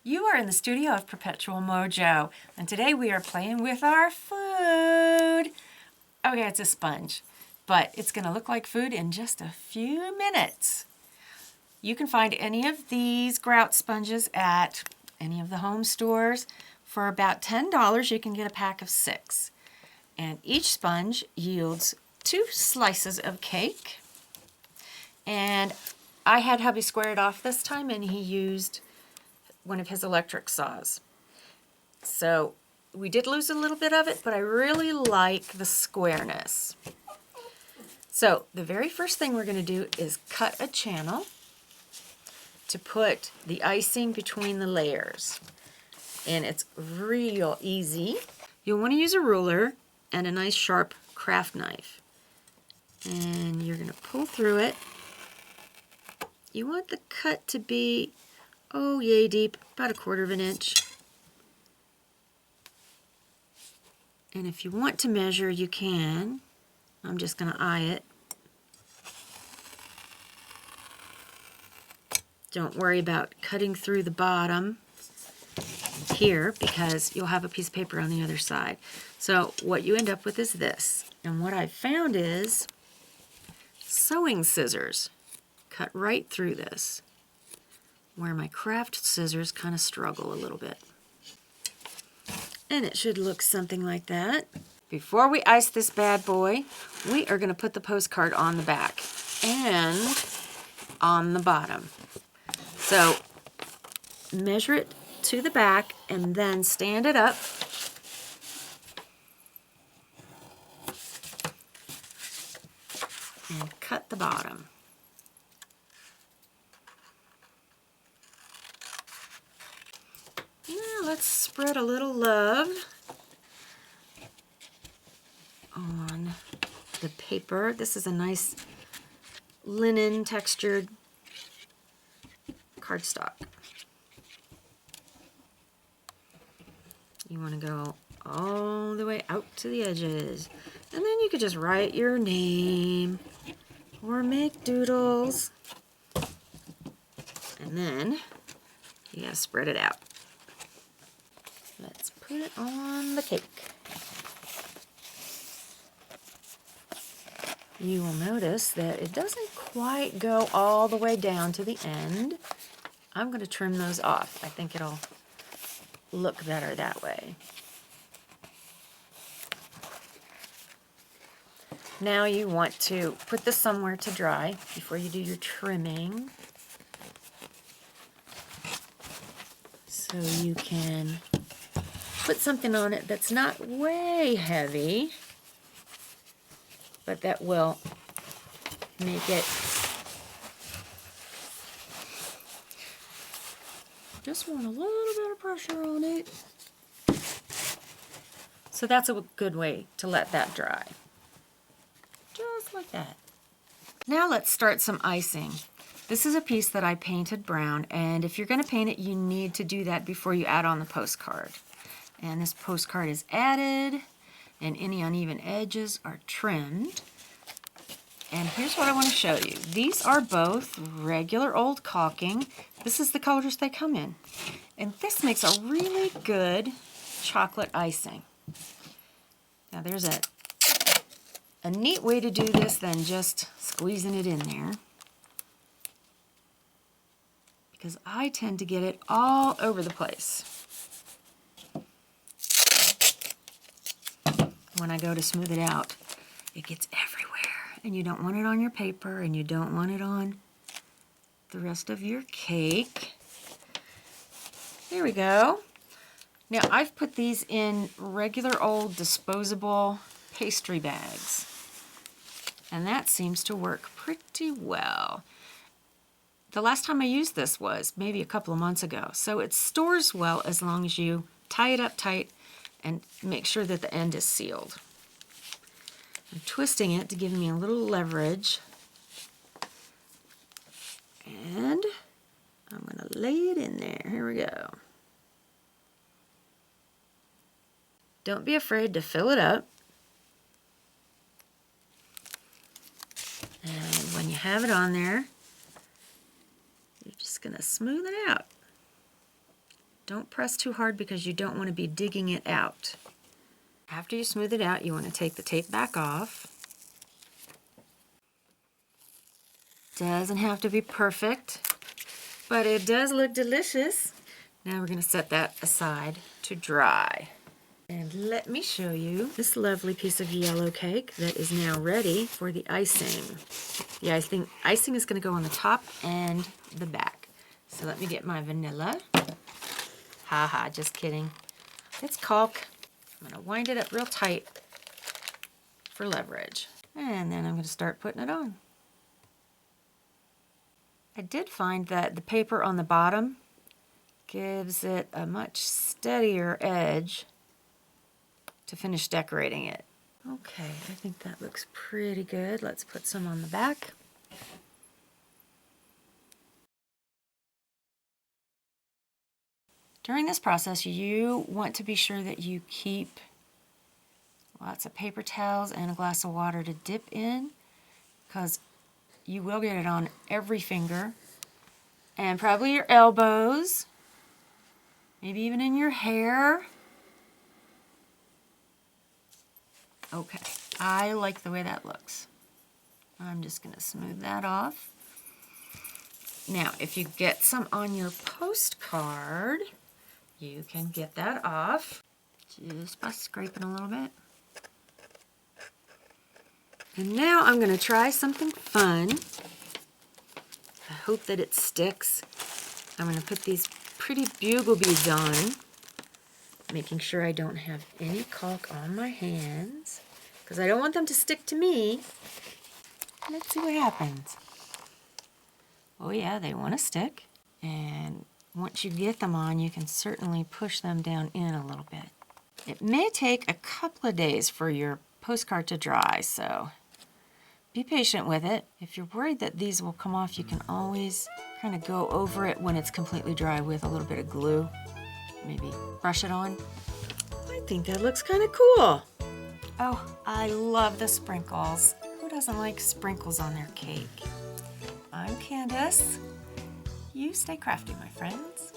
You are in the studio of Perpetual Mojo, and today we are playing with our food. Okay, it's a sponge, but it's going to look like food in just a few minutes. You can find any of these grout sponges at any of the home stores. For about $10, you can get a pack of 6. And each sponge yields 2 slices of cake. And I had hubby square it off this time, and he used one of his electric saws. So we did lose a little bit of it, but I really like the squareness. So the very first thing we're going to do is cut a channel to put the icing between the layers. And it's real easy. You'll want to use a ruler and a nice sharp craft knife. And you're going to pull through it. You want the cut to be yay deep, about 1/4 of an inch. And if you want to measure, you can. I'm just going to eye it. Don't worry about cutting through the bottom here because you'll have a piece of paper on the other side. So what you end up with is this. And what I've found is sewing scissors cut right through this, where my craft scissors kind of struggle a little bit. And it should look something like that. Before we ice this bad boy, we are going to put the postcard on the back and on the bottom. So measure it to the back and then stand it up. And cut the bottom. Let's spread a little love on the paper. This is a nice linen textured cardstock. You want to go all the way out to the edges. And then you could just write your name or make doodles. And then you gotta spread it out. Let's put it on the cake. You will notice that it doesn't quite go all the way down to the end. I'm going to trim those off. I think it'll look better that way. Now you want to put this somewhere to dry before you do your trimming. So you can put something on it that's not way heavy, but that will make it just want a little bit of pressure on it. So that's a good way to let that dry. Just like that. Now let's start some icing. This is a piece that I painted brown, and if you're going to paint it, you need to do that before you add on the postcard. And this postcard is added, and any uneven edges are trimmed. And here's what I want to show you. These are both regular old caulking. This is the colors they come in. And this makes a really good chocolate icing. Now there's a neat way to do this than just squeezing it in there, because I tend to get it all over the place when I go to smooth it out. It gets everywhere, and you don't want it on your paper, and you don't want it on the rest of your cake. There we go. Now I've put these in regular old disposable pastry bags, and that seems to work pretty well. The last time I used this was maybe a couple of months ago, so it stores well as long as you tie it up tight and make sure that the end is sealed. I'm twisting it to give me a little leverage, and I'm going to lay it in there. Here we go. Don't be afraid to fill it up. And when you have it on there, you're just going to smooth it out. Don't press too hard because you don't want to be digging it out. After you smooth it out, you want to take the tape back off. Doesn't have to be perfect, but it does look delicious. Now we're going to set that aside to dry. And let me show you this lovely piece of yellow cake that is now ready for the icing. The icing is going to go on the top and the back. So let me get my vanilla. Haha, just kidding. It's caulk. I'm going to wind it up real tight for leverage. And then I'm going to start putting it on. I did find that the paper on the bottom gives it a much steadier edge to finish decorating it. Okay, I think that looks pretty good. Let's put some on the back. During this process, you want to be sure that you keep lots of paper towels and a glass of water to dip in, because you will get it on every finger and probably your elbows, maybe even in your hair. Okay, I like the way that looks. I'm just going to smooth that off. Now, if you get some on your postcard, you can get that off just by scraping a little bit. And now I'm going to try something fun. I hope that it sticks. I'm going to put these pretty bugle beads on, making sure I don't have any caulk on my hands, because I don't want them to stick to me. Let's see what happens. Oh yeah, they want to stick. And once you get them on, you can certainly push them down in a little bit. It may take a couple of days for your postcard to dry, so be patient with it. If you're worried that these will come off, you can always kind of go over it when it's completely dry with a little bit of glue. Maybe brush it on. I think that looks kind of cool. Oh, I love the sprinkles. Who doesn't like sprinkles on their cake? I'm Candace. You stay crafty, my friends.